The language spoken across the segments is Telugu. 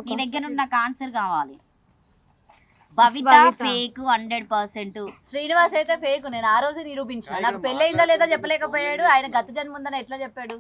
నీ దగ్గర నుండి నాకు ఆన్సర్ కావాలి. భవిత ఫేక్ 100%. శ్రీనివాస్ అయితే ఫేక్. నేను ఆ రోజు నిరూపించిన. నాకు పెళ్ళయిందా లేదా చెప్పలేకపోయాడు. ఆయన గత జన్మ ఉందని ఎట్లా చెప్పాడు?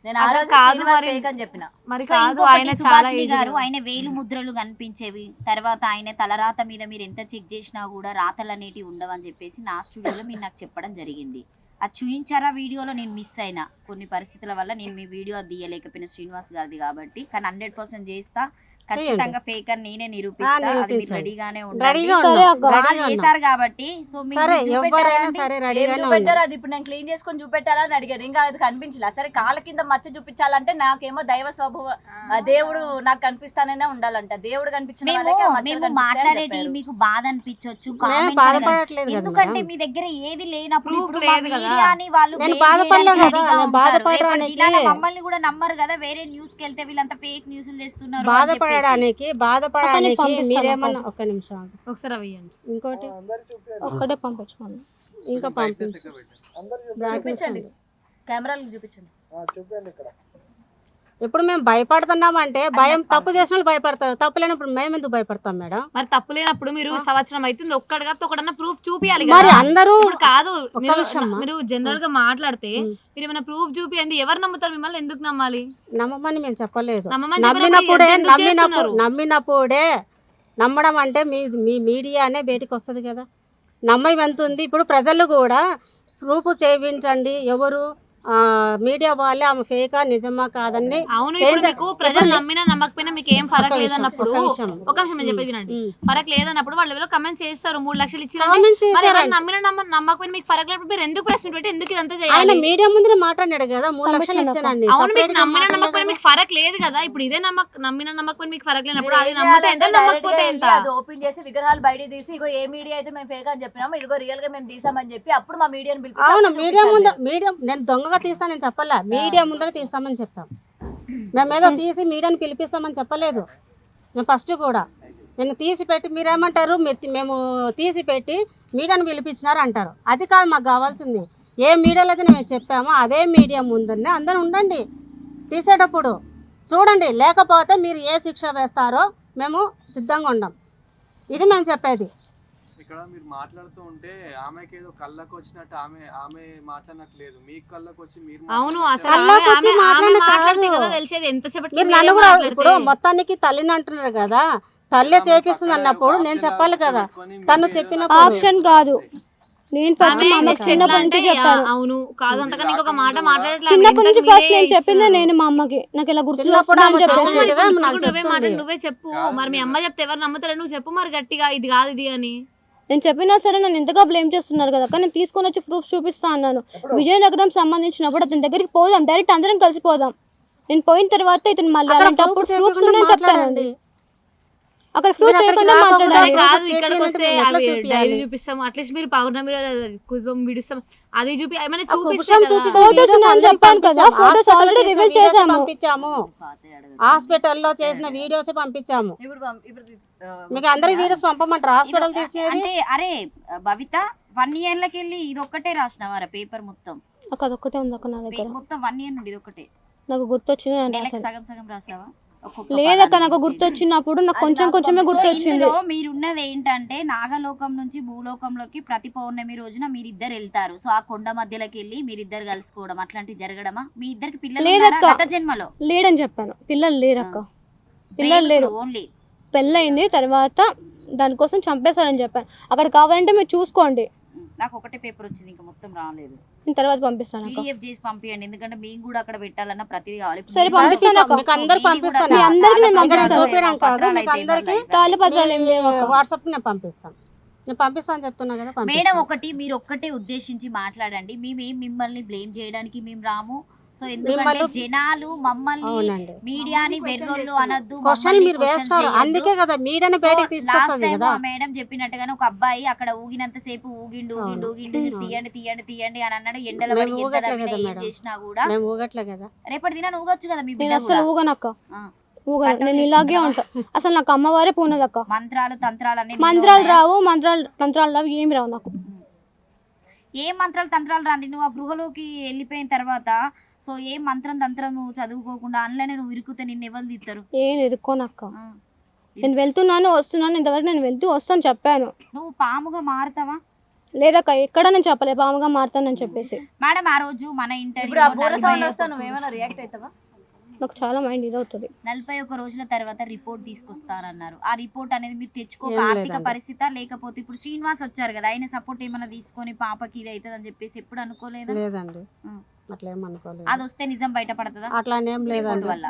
నేను ఆ రోజు శ్రీనివాస్ ఫేక్ అని చెప్పిన. మరి కాదు, ఆయన సుభాషిణి గారు ఆయన వేలు ముద్రలు కనిపించేవి. తర్వాత ఆయన తలరాత మీద మీరు ఎంత చెక్ చేసినా కూడా రాతలు అనేటివి ఉండవని చెప్పేసి నా స్టూడియోలో మీరు నాకు చెప్పడం జరిగింది. అది చూపించారా వీడియోలో? నేను మిస్ అయినా కొన్ని పరిస్థితుల వల్ల నేను మీ వీడియో తీయలేకపోయిన శ్రీనివాస్ గారిది కాబట్టి. కానీ 100% చేస్తా, ఖచ్చితంగా ఫేక్ అని నేనే నిరూపిస్తా. అది మీరు రెడీగానే ఉండాలి చేశారు కాబట్టి. సో చూపెట్టారు. అది ఇప్పుడు నేను క్లీన్ చేసుకొని చూపెట్టాలని అడిగాడు. ఇంకా అది కనిపించలే. సరే కాళ్ళ కింద మచ్చ చూపించాలంటే నాకేమో దైవ స్వభావ దేవుడు నాకు కనిపిస్తాననే ఉండాలంట. దేవుడు కనిపించిన మేము మాట్లాడేటి మీకు బాధ అనిపించవచ్చు, ఎందుకంటే మీ దగ్గర ఏది లేనప్పుడు మమ్మల్ని కూడా నమ్మరు కదా. వేరే న్యూస్ కి వెళ్తే వీళ్ళంతా ఫేక్ న్యూస్ తెస్తున్నారు. బాధపడడానికి మీరేమన్నా ఒక్క నిమిషం ఒకసారి అవ్వండి. ఇంకోటి ఒక్కటే పంపించుకోండి. ఇంకా చూపించండి, కెమెరాలు చూపించండి. ఇప్పుడు మేము భయపడుతున్నామంటే భయం తప్పు చేసిన వాళ్ళు భయపడతారు, తప్పు లేనప్పుడు మేము ఎందుకు భయపడతాం మేడం? మరి తప్పు లేనప్పుడు మీరు సంవత్సరం అవుతుంది ఒక్కడిగా ఒకడన్నా ప్రూఫ్ చూపియాలి మరి అందరూ కాదు. మీరు జనరల్ గా మాట్లాడితే మీరు ఏమైనా ప్రూఫ్ చూపియండి. ఎవరు నమ్ముతారు మిమ్మల్ని? ఎందుకు నమ్మాలి? నమ్మమని మేము చెప్పలేదు. నమ్మినప్పుడే నమ్మడం అంటే మీ మీడియానే బయటికి వస్తుంది కదా. నమ్మం ఎంత ఉంది. ఇప్పుడు ప్రజలు కూడా ప్రూఫ్ చేయించండి, ఎవరు మీడియా వాళ్ళే ఆమె ఫేకా నిజమా కాదని. అవును, ప్రజలు నమ్మినా నమ్మకపోయినా మీకు ఏం ఫరక్ లేదన్నప్పుడు ఒక నిమిషం నేను చెప్పేది వినండి. ఫరక్ లేదన్నప్పుడు వాళ్ళు ఎవరో కమెంట్స్ చేస్తారు. 3 లక్షలు ఇచ్చిన నమ్మినా నమ్మకపోయినా మీకు ఫరక్ లేనప్పుడు మీరు ఎందుకు ప్రశ్న పెట్టి ఎందుకు ఇదంతా చేయాలి? మీడియా ముందు మాట్లాడాడు కదా 3 లక్షలు ఇచ్చానండి. అవును, మీకు నమ్మినా నమ్మకపోయినా మీకు ఫరక్ లేదు కదా. ఇప్పుడు ఇదే నమ్మినా నమ్మకపోయినా మీకు ఫరక్ లేనప్పుడు అది నమ్మతే ఎంత నమ్మకపోతే ఎంత? అది ఓపెన్ చేసి విగ్రహాలు బయట తీసి ఇగో ఏ మీడియా అయితే మేము ఫేక్ అని చెప్పినాము, ఇదిగో రియల్ గా మేము తీసామని చెప్పి అప్పుడు మా మీడియాని పిలిపి. అవును, మీడియా ముందు నేను దొంగగా తీస్తానని చెప్పలే, మీడియా ముందర తీస్తామని చెప్పాం. మేము ఏదో తీసి మీడియాని పిలిపిస్తామని చెప్పలేదు. నేను ఫస్ట్ కూడా నేను తీసి పెట్టి మీరేమంటారు, మేము తీసి పెట్టి మీడియాని పిలిపించినారు అంటారు. అది కాదు మాకు కావాల్సింది. ఏ మీడియాలో అయితే మేము చెప్పామో అదే మీడియా ముందరనే అందరూ ఉండండి. తీసేటప్పుడు చూడండి, లేకపోతే మీరు ఏ శిక్ష వేస్తారో మేము సిద్ధంగా ఉండం. ఇది మేము చెప్పేది. ఇక్కడ మీరు మాట్లాడుతూ ఉంటే ఆమెకి ఏదో కళ్ళకు వచ్చినట్టు ఆమె మాట్లాడట్లేదు, మీకు కళ్ళకు వచ్చి మీరు. అవును, ఇప్పుడు మొత్తానికి తల్లిని అంటున్నారు కదా, తల్లి చేపిస్తుంది అన్నప్పుడు నేను చెప్పాలి కదా. తను చెప్పిన ఆప్షన్ కాదు. నేను ఫస్ట్ మా అమ్మకి చిన్నప్పటి నుంచి చెప్పాను. అవును కాదు, అంతకన్నా ఇంకొక మాట మాట్లాడట్లేదు. చిన్నప్పటి నుంచి ఫస్ట్ నేను చెప్పిందే నేను మా అమ్మకి. నాకు ఇలా నువ్వే చెప్పు. మరి మీ అమ్మ చెప్తే ఎవరు నమ్ముతారు? నువ్వు చెప్పు మరి గట్టిగా, ఇది కాదు ఇది అని. నేను చెప్పినా సరే నన్ను ఎంతగా బ్లేమ్ చేస్తున్నారు కదా. కానీ నేను తీసుకొని వచ్చి ప్రూఫ్ చూపిస్తా అన్నాను. విజయనగరం సంబంధించినప్పుడు అతని దగ్గరికి పోదాం, డైరెక్ట్ అందరం కలిసిపోదాం. నేను పోయిన తర్వాత ఇతను మళ్ళీ అలాంటప్పుడు ప్రూఫ్స్ ఉన్నాయని చెప్పానండి. అక్కడ ప్రూఫ్ చేయకుండా మాట్లాడాలి కాదు. ఇక్కడికి వస్తే డైరీ చూపిస్తాము, అట్లీస్ట్ మీరు పౌర్ణమి విడిస్తాం, అది చూపి ఏమైనా చెప్పాను కదా. ఫోటోస్ ఆల్రెడీ రివీల్ చేసాము, హాస్పిటల్లో చేసిన వీడియోస్ పంపించాము. మీకు అందరికి వీడియోస్ పంపమంటారు హాస్పిటల్ తీసేది? అంటే అరే భవిత 1 year లకి వెళ్ళి ఇది ఒక్కటే రాసినవారా పేపర్ మొత్తం? అదొక్కటే ఉంది అక్క నా దగ్గర మొత్తం 1 year నుండి ఇది ఒక్కటే నాకు గుర్తొచ్చింది. సగం సగం రాసావా? లేదక్క, నాకు గుర్తొచ్చినప్పుడు నాకు కొంచెం కొంచెమే గుర్తొచ్చింది. మీరున్నది ఏంటంటే నాగలోకం నుంచి భూలోకంలోకి ప్రతి పౌర్ణమి రోజున మీరిద్దరు వెళ్తారు. సో ఆ కొండ మధ్యలోకి వెళ్ళి మీరిద్దరు కలుసుకోవడం అట్లాంటివి జరగడమా? మీ ఇద్దరికి పిల్లలు గత జన్మలో లేడని చెప్పాను. పిల్లలు లేరక్క, పిల్లలు లేరు. ఓన్లీ పెళ్ళయింది తర్వాత దానికోసం చంపేశారని చెప్పాను. అక్కడ కావాలంటే మీరు చూసుకోండి. నాకు ఒకటే పేపర్ వచ్చింది, ఇంకా మొత్తం రాలేదు. నేను తర్వాత పంపిస్తాను. పీడిఎఫ్ చేసి పంపియండి, ఎందుకంటే మేము కూడా అక్కడ పెట్టాలన్న ప్రతిదీ కావాలి. సరే పంపిస్తాను. వాట్సాప్ నేను పంపిస్తాను చెప్తున్నా కదా. మేడం ఒకటి మీరు ఒక్కటే ఉద్దేశించి మాట్లాడండి. మేము మిమ్మల్ని బ్లేమ్ చేయడానికి మేము రాము. సో ఎందుకంటే జనాలు మమ్మల్ని మీడియాని వెర్రోళ్ళు అనొద్దు. అందుకే కదా మీడియాని బయటకు తీసుకొస్తుంది కదా. మేడం చెప్పినట్టుగానే ఒక అబ్బాయి అక్కడ ఊగినంత సేపు ఊగిండు తీయండి అని అన్నాడు. ఎండల చేసినా కూడా రేపటి దిన ఊగొచ్చు కదా. మీ నేను ఇలాగే ఉంటా. అసలు నాకు అమ్మవారే పోనదక్క. మంత్రాలు తంత్రాలు మంత్రాలు రావు, తంత్రాలు రావు, ఏమి రావు నాకు. ఏ మంత్రాలు తంత్రాలు రాండి. నువ్వు ఆ గృహలోకి వెళ్ళిపోయిన తర్వాత సో ఏ మంత్రం తంత్రము చదువుకోకుండా అందులోనే నువ్వు ఇరుకుతే నిన్ను ఎవరు తీస్తారు? ఏం ఇరుక్కోనక్క, నేను వెళ్తున్నాను వస్తున్నాను, ఇంతవరకు నేను వెళ్తూ వస్తాను చెప్పాను. నువ్వు పాముగా మారుతావా? లేదక్క, ఎక్కడ నేను చెప్పలేదు పాముగా మారుతానని చెప్పేసి. మేడం ఆ రోజు మన ఇప్పుడు ఆ బోర సౌండ్ వస్తా ఇంటర్వ్యూ నువ్వేమైనా రియాక్ట్ అవుతావా? నాకు చాలా మైండ్ ఇదవుతుంది. 41 రోజుల తర్వాత రిపోర్ట్ తీసుకొస్తానన్నారు. ఆ రిపోర్ట్ అనేది మీరు తెచ్చుకోక ఏం ఆర్థిక లేదండి. పరిస్థితి లేకపోతే ఇప్పుడు శ్రీనివాస్ వచ్చారు కదా, ఆయన సపోర్ట్ ఏమైనా తీసుకొని పాపకి ఇది అవుతుంది అని చెప్పేసి ఎప్పుడు అనుకోలేదా? లేదండి, ఉం. అట్లా ఏం అనుకోలేదు. అది వస్తే నిజం బయటపడుతుందా అట్లా ఏం రిపోర్ట్ లేదండి, వల్ల?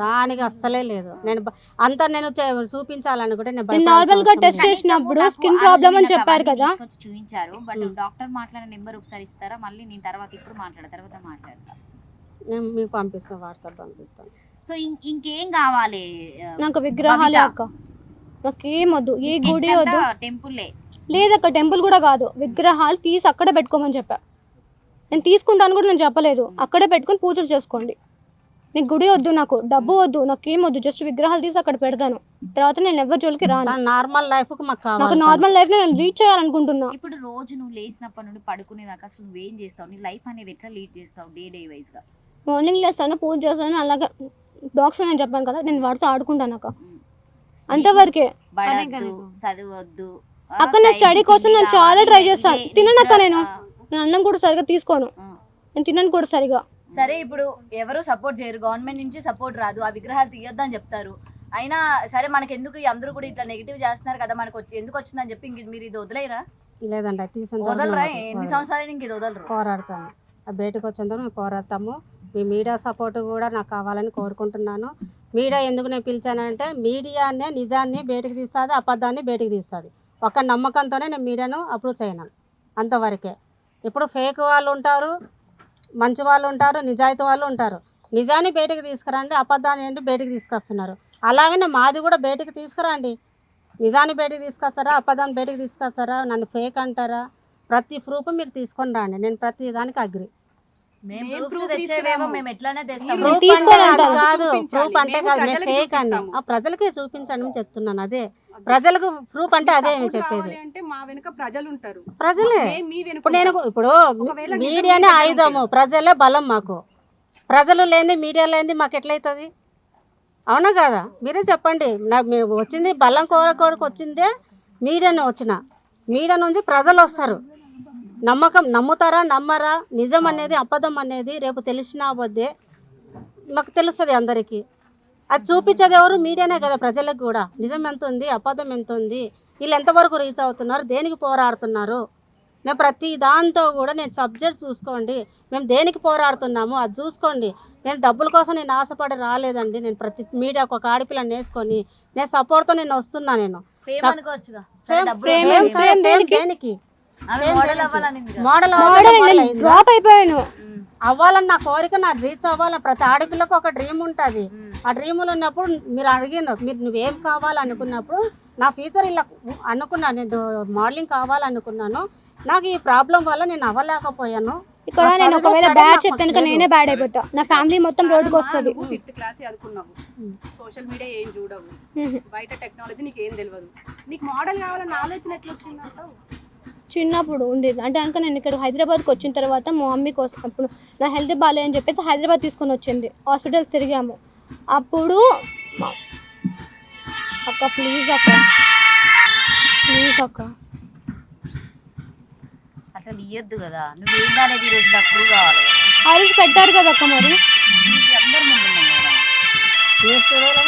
దానికి అస్సలే లేదు. నేను అంతా నేను చూపించాలనుకుంటే నేను నేను నార్మల్ గా టెస్ట్ చేసినప్పుడు స్కిన్ ప్రాబ్లమ్ అని చెప్పారు కదా. తీసుకొచ్చి చూపించారు. బట్ డాక్టర్ మాట్లాడిన నెంబర్ ఒకసారి ఇస్తారా? మళ్ళీ నేను తర్వాత ఇప్పుడు తర్వాత మాట్లాడతా. నేను మీకు పంపిస్తాను, వాట్సాప్ పంపిస్తాను. సో ఇంకేం కావాలి? నాకు విగ్రహాలే అక్క, నాకు ఏం వద్దు, ఏ గుడి వద్దు. టెంపుల్లే లేదక్క, టెంపుల్ కూడా కాదు, విగ్రహాలు తీసి అక్కడే పెట్టుకోమని చెప్పా. నేను తీసుకుంటాను కూడా నేను చెప్పలేదు, అక్కడే పెట్టుకొని పూజలు చేసుకోండి. నీకు గుడి వద్దు, నాకు డబ్బు వద్దు, నాకు ఏం వద్దు, జస్ట్ విగ్రహాలు తీసి అక్కడ పెడతాను. తర్వాత నేను ఎవరి జోలికి రాను. నార్మల్ లైఫ్ కు మాకు నాకు కావాలి. నార్మల్ లైఫ్ లో నేను రీచ్ చేయాలనుకుంటున్నా. ఇప్పుడు రోజు నువ్వు లేచినప్పటి నుండి పడుకునేదాకా అసలు నువ్వేం చేస్తావు? నీ లైఫ్ అనేది ఎట్లా లీడ్ చేస్తావు డే వైజ్ గా? మార్నింగ్ లేస్తాను, పూజ చేస్తాను, అలాగే డాగ్స్ నేను చెప్పాను కదా, నేను వాడితో ఆడుకుంటాను అక్క, అంతవరకే. బడద్దు, చదవద్దు. అక్క నా స్టడీ కోసం నేను చాలా ట్రై చేస్తాను. తిననక్క, నేను అన్నం కూడా సరిగా తీసుకోను, నేను తినను కూడా సరిగా. సరే ఇప్పుడు ఎవరు సపోర్ట్ చేయరు, గవర్నమెంట్ నుంచి సపోర్ట్ రాదు, ఆ విగ్రహాలు తీయొద్దని చెప్తారు. అయినా సరే మనకి ఎందుకు అందరూ కూడా ఇట్లా నెగిటివ్ చేస్తున్నారు కదా, మనకు ఎందుకు వచ్చిందని చెప్పి ఇంక మీరు ఇది వదిలేరా? లేదండి, తీసిన వదలరా? ఎన్ని సంవత్సరాలు ఇంక ఇది వదలరు? పోరాడతాము, బయటకు వచ్చేందుకు మేము పోరాడతాము. మీ మీడియా సపోర్ట్ కూడా నాకు కావాలని కోరుకుంటున్నాను. మీడియా ఎందుకు నేను పిలిచానంటే, మీడియానే నిజాన్ని బయటకు తీస్తుంది, అబద్ధాన్ని బయటకు తీస్తుంది. ఒక నమ్మకంతోనే నేను మీడియాను అప్రూవ్ చేయను, అంతవరకే. ఇప్పుడు ఫేక్ వాళ్ళు ఉంటారు, మంచి వాళ్ళు ఉంటారు, నిజాయితీ వాళ్ళు ఉంటారు. నిజాన్ని బయటకు తీసుకురండి, అబద్ధాన్ని ఏంటి బయటకు తీసుకొస్తున్నారు. అలాగనే మాది కూడా బయటకు తీసుకురండి. నిజాన్ని బయటకు తీసుకొస్తారా, అబద్ధాన్ని బయటకు తీసుకొస్తారా, నన్ను ఫేక్ అంటారా? ప్రతి ప్రూఫ్ మీరు తీసుకొని రండి, నేను ప్రతి దానికి అగ్రి. మేము ఎట్లానే తెస్తాము. ప్రూఫ్ అంటే అది కాదు, ప్రూఫ్ అంటే కాదు, మేము ఫేక్ అని ఆ ప్రజలకే చూపించండి అని చెప్తున్నాను. అదే ప్రజలకు ప్రూఫ్ అంటే అదే మేము చెప్పేది. అంటే మా వెనుక ప్రజలు ఉంటారు, ప్రజలే. మీ వెనుక ఇప్పుడు నేను ఇప్పుడు మీడియానే ఆయుధము, ప్రజలే బలం మాకు. ప్రజలు లేనిది, మీడియా లేనిది మాకు ఎట్లయితుంది? అవునా కదా? మీరే చెప్పండి. నాకు వచ్చింది బలం కోరకోడికి వచ్చిందే మీడియానే వచ్చిన. మీడియా నుంచి ప్రజలు వస్తారు. నమ్మకం నమ్ముతారా నమ్మరా, నిజం అనేది అబద్ధం అనేది రేపు తెలిసిన అబద్దే మాకు తెలుస్తుంది అందరికీ. అది చూపించేది ఎవరు? మీడియానే కదా ప్రజలకు కూడా. నిజం ఎంత ఉంది, అబద్ధం ఎంత ఉంది, వీళ్ళు ఎంతవరకు రీచ్ అవుతున్నారు, దేనికి పోరాడుతున్నారు. నేను ప్రతి దాంతో కూడా నేను సబ్జెక్ట్ చూసుకోండి, మేము దేనికి పోరాడుతున్నాము అది చూసుకోండి. నేను డబ్బుల కోసం నేను ఆశపడి రాలేదండి. నేను ప్రతి మీడియాకు ఒక ఆడపిల్లని వేసుకొని నేను సపోర్ట్తో నేను వస్తున్నా. నేను దేనికి మోడల్ డ్రాప్ అయిపోయాను. అవ్వాలని నా కోరిక, నా రీచ్ అవ్వాలని ప్రతి ఆడపిల్లకు ఒక డ్రీమ్ ఉంటుంది. ఆ డ్రీములు ఉన్నప్పుడు మీరు అడిగిన నువ్వేం కావాలనుకున్నప్పుడు నా ఫ్యూచర్ ఇలా అనుకున్నాను, నేను మోడలింగ్ కావాలనుకున్నాను. నాకు ఈ ప్రాబ్లం వల్ల నేను అవ్వలేకపోయాను. ఇక్కడ నేను ఒకవేళ బ్యాడ్ చెప్తే నేనే బ్యాడ్ అయిపోతా, నా ఫ్యామిలీ మొత్తం రోడ్డుకి వస్తుంది. 5th క్లాస్ అనుకున్నావు, సోషల్ మీడియా ఏం చూడవు, బయట టెక్నాలజీ నీకు ఏం తెలియదు, నీకు మోడల్ కావాలని ఆలోచన ఎట్లా వచ్చిందంటావు? చిన్నప్పుడు ఉండేది అంటే కనుక నేను ఇక్కడ హైదరాబాద్కి వచ్చిన తర్వాత మా మమ్మీ కోసం అప్పుడు నా హెల్త్ బాగాలే అని చెప్పేసి హైదరాబాద్ తీసుకొని వచ్చింది. హాస్పిటల్స్ తిరిగాము. అప్పుడు అక్క ప్లీజ్ అక్క, ప్లీజ్ అక్క, అట్లా తీయొద్దు కదా. నువ్వేం కాలేదు ఈ రోజు, నాకు ప్రూవ్ కావాలి. ఆ రోజు పెట్టారు కదా అక్క, మరి అందరి ముందు ఉన్నాం కదా.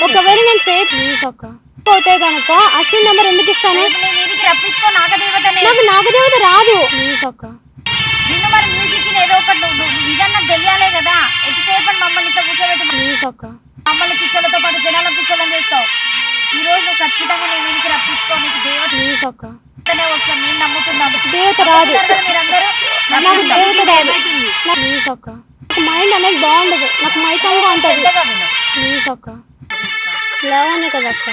ఒకవేళ నేను ఫేక్ ప్లీజ్ అక్క పోతే కనుక అశ్విన్ నెంబర్ ఎందుకు ఇస్తాను? రప్పించుకో నాగదేవతనే. నాకు నాగదేవత రాదు. ప్లీజ్ అక్క, నిన్ను మరి మ్యూజిక్ ఏదో ఒకటి నువ్వు ఇదన్నా తెలియాలే కదా. ఎంతసేపు మమ్మల్ని ఇంత కూర్చోబెట్టి ప్లీజ్ అక్క, మమ్మల్ని పిచ్చలతో పాటు జనాలను పిచ్చలని చేస్తావు. ఈ రోజు నువ్వు ఖచ్చితంగా నేను ఇంటికి రప్పించుకో, నీకు దేవత ప్లీజ్ అక్క, వస్తాను. నేను నమ్ముతున్నాను దేవత రాదు, మీరందరూ. నాకు దేవత రాదు. ప్లీజ్ అక్క, నాకు మైండ్ అనేది బాగుండదు, నాకు మైకంగా ఉంటుంది. ప్లీజ్ అక్క, లవ్ అనే కదా అక్క,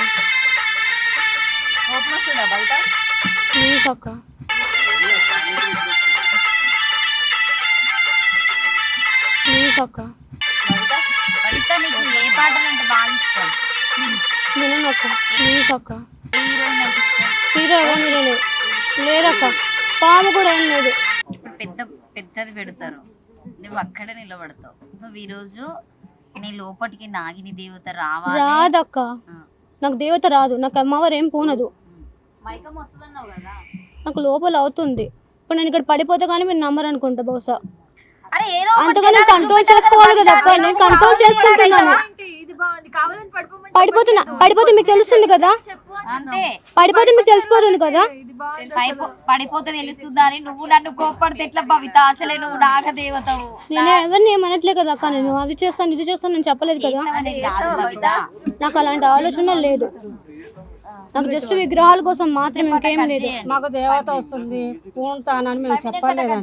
బయట ప్లీజ్ అక్క, ప్లీజ్ అక్క, బయట నీకు ఏ పాటలు అంటే బాగా ఇష్టం? వినను అక్క, ప్లీజ్ అక్క. హీరోయిన్ అంటే ఇష్టం? హీరో ఎవరు లేరక్క, పాము కూడా ఏం లేదు. ఇప్పుడు పెద్దది పెడతారు, నువ్వు అక్కడ నిలబడతావు. నువ్వు ఈ రోజు నీ లోపటికి నాగిని దేవత రావాలి. రాదక్క, నాకు దేవత రాదు, నాకు అమ్మవారు ఏం పోనదు, మైకం వస్తుందన్నావు కదా. నాకు లోపల అవుతుంది. ఇప్పుడు నేను ఇక్కడ పడిపోతే కానీ మీరు నమ్మరు అనుకుంటా బహుశా. అరే ఏదో అంతగా నేను కంట్రోల్ చేసుకోవాలి కదా అక్క, నేను కంట్రోల్ చేసుకుంటున్నాను. పడిపోతే మీకు తెలుస్తుంది కదా, అంతే పడిపోతే మీకు తెలిసిపోతుంది కదా. పడిపోతే తెలుస్తుందా అని నువ్వు నన్ను కోప్పడితే ఎట్లా భవిత? అసలే నువ్వు నాగదేవతవు. నేను ఎవరిని ఏమనట్లే కదా అక్క, నేను అది చేస్తాను ఇది చేస్తాను నేను చెప్పలేదు కదా. అనేది కాదు భవిత. నాకు అలాంటి ఆలోచన లేదు, నాకు జస్ట్ విగ్రహాల కోసం మాత్రం ఇంకేం లేదు. మాకు దేవత వస్తుంది పూంతానని మేము చెప్పలేదండి.